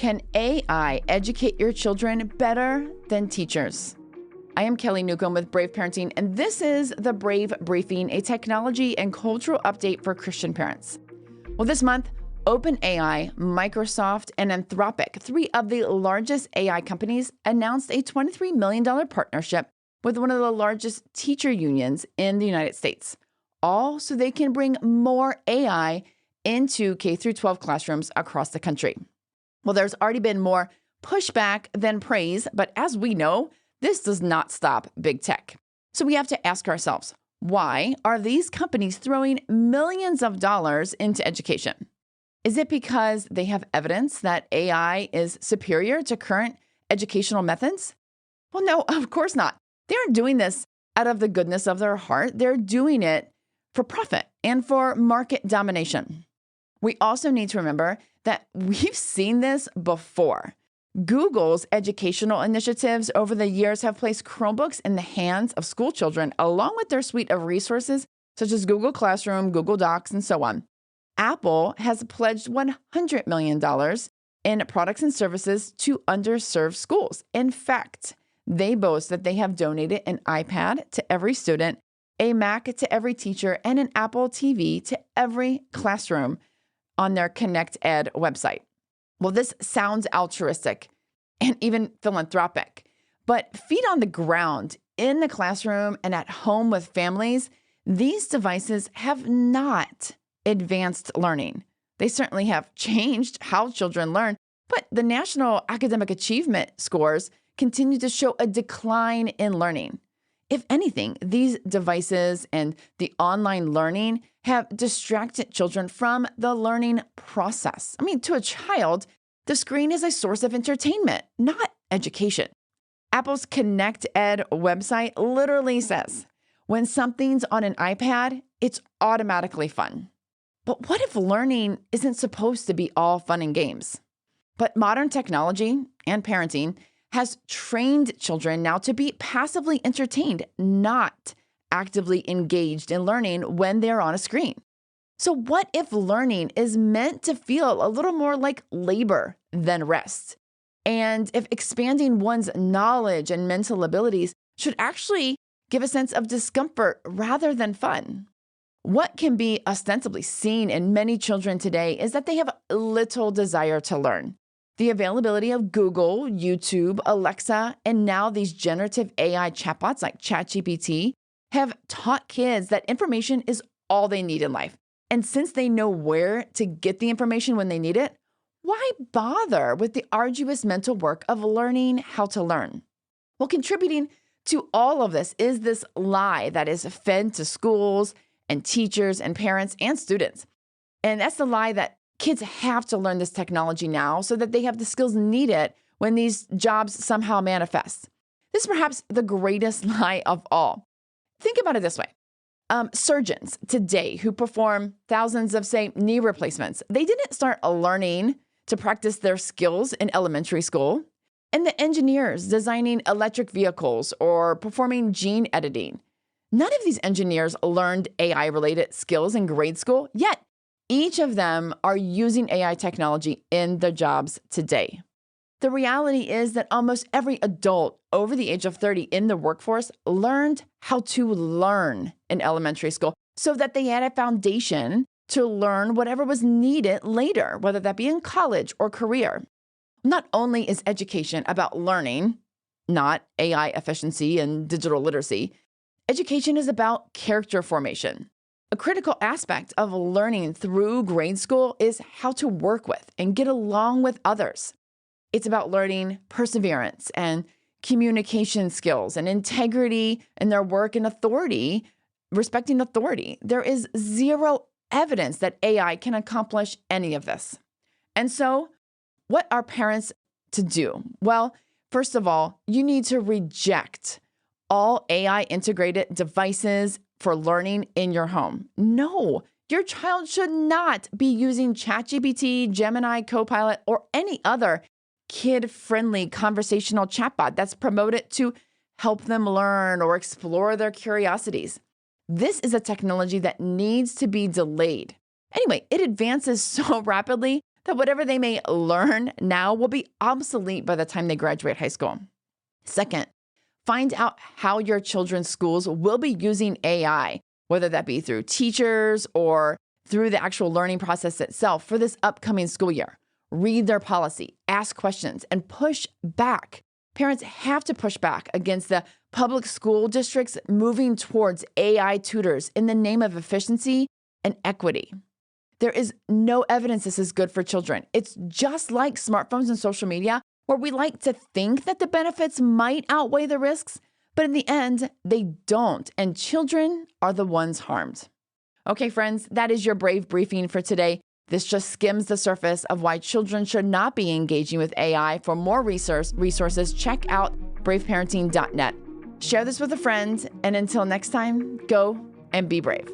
Can AI educate your children better than teachers? I am Kelly Newcomb with Brave Parenting, and this is the Brave Briefing, a technology and cultural update for Christian parents. Well, this month, OpenAI, Microsoft, and Anthropic, three of the largest AI companies, announced a $23 million partnership with one of the largest teacher unions in the United States, all so they can bring more AI into K-12 classrooms across the country. Well, there's already been more pushback than praise, but as we know, this does not stop big tech. So we have to ask ourselves, why are these companies throwing millions of dollars into education? Is it because they have evidence that AI is superior to current educational methods? Well, no, of course not. They aren't doing this out of the goodness of their heart. They're doing it for profit and for market domination. We also need to remember that we've seen this before. Google's educational initiatives over the years have placed Chromebooks in the hands of school children, along with their suite of resources such as Google Classroom, Google Docs, and so on. Apple has pledged $100 million in products and services to underserved schools. In fact, they boast that they have donated an iPad to every student, a Mac to every teacher, and an Apple TV to every classroom on their Connect Ed website. Well, this sounds altruistic and even philanthropic, but feet on the ground in the classroom and at home with families, these devices have not advanced learning. They certainly have changed how children learn, but the national academic achievement scores continue to show a decline in learning. If anything, these devices and the online learning have distracted children from the learning process. I mean, to a child, the screen is a source of entertainment, not education. Apple's Connect Ed website literally says, when something's on an iPad, it's automatically fun. But what if learning isn't supposed to be all fun and games? But modern technology and parenting has trained children now to be passively entertained, not actively engaged in learning when they're on a screen. So what if learning is meant to feel a little more like labor than rest? And if expanding one's knowledge and mental abilities should actually give a sense of discomfort rather than fun? What can be ostensibly seen in many children today is that they have little desire to learn. The availability of Google, YouTube, Alexa, and now these generative AI chatbots like ChatGPT have taught kids that information is all they need in life. And since they know where to get the information when they need it, why bother with the arduous mental work of learning how to learn? Well, contributing to all of this is this lie that is fed to schools and teachers and parents and students. And that's the lie that kids have to learn this technology now so that they have the skills needed when these jobs somehow manifest. This is perhaps the greatest lie of all. Think about it this way. Surgeons today who perform thousands of, say, knee replacements, they didn't start learning to practice their skills in elementary school. And the engineers designing electric vehicles or performing gene editing, none of these engineers learned AI-related skills in grade school, yet each of them are using AI technology in their jobs today. The reality is that almost every adult over the age of 30 in the workforce learned how to learn in elementary school so that they had a foundation to learn whatever was needed later, whether that be in college or career. Not only is education about learning, not AI efficiency and digital literacy, education is about character formation. A critical aspect of learning through grade school is how to work with and get along with others. It's about learning perseverance and communication skills and integrity in their work and authority, respecting authority. There is zero evidence that AI can accomplish any of this. And so, what are parents to do? Well, first of all, you need to reject all AI integrated devices for learning in your home. No, your child should not be using ChatGPT, Gemini, Copilot, or any other kid-friendly conversational chatbot that's promoted to help them learn or explore their curiosities. This is a technology that needs to be delayed. Anyway, it advances so rapidly that whatever they may learn now will be obsolete by the time they graduate high school. Second, find out how your children's schools will be using AI, whether that be through teachers or through the actual learning process itself for this upcoming school year. Read their policy, ask questions, and push back. Parents have to push back against the public school districts moving towards AI tutors in the name of efficiency and equity. There is no evidence this is good for children. It's just like smartphones and social media, where we like to think that the benefits might outweigh the risks, but in the end, they don't, and children are the ones harmed. Okay, friends, that is your Brave Briefing for today. This just skims the surface of why children should not be engaging with AI. For more resources, check out braveparenting.net. Share this with a friend, and until next time, go and be brave.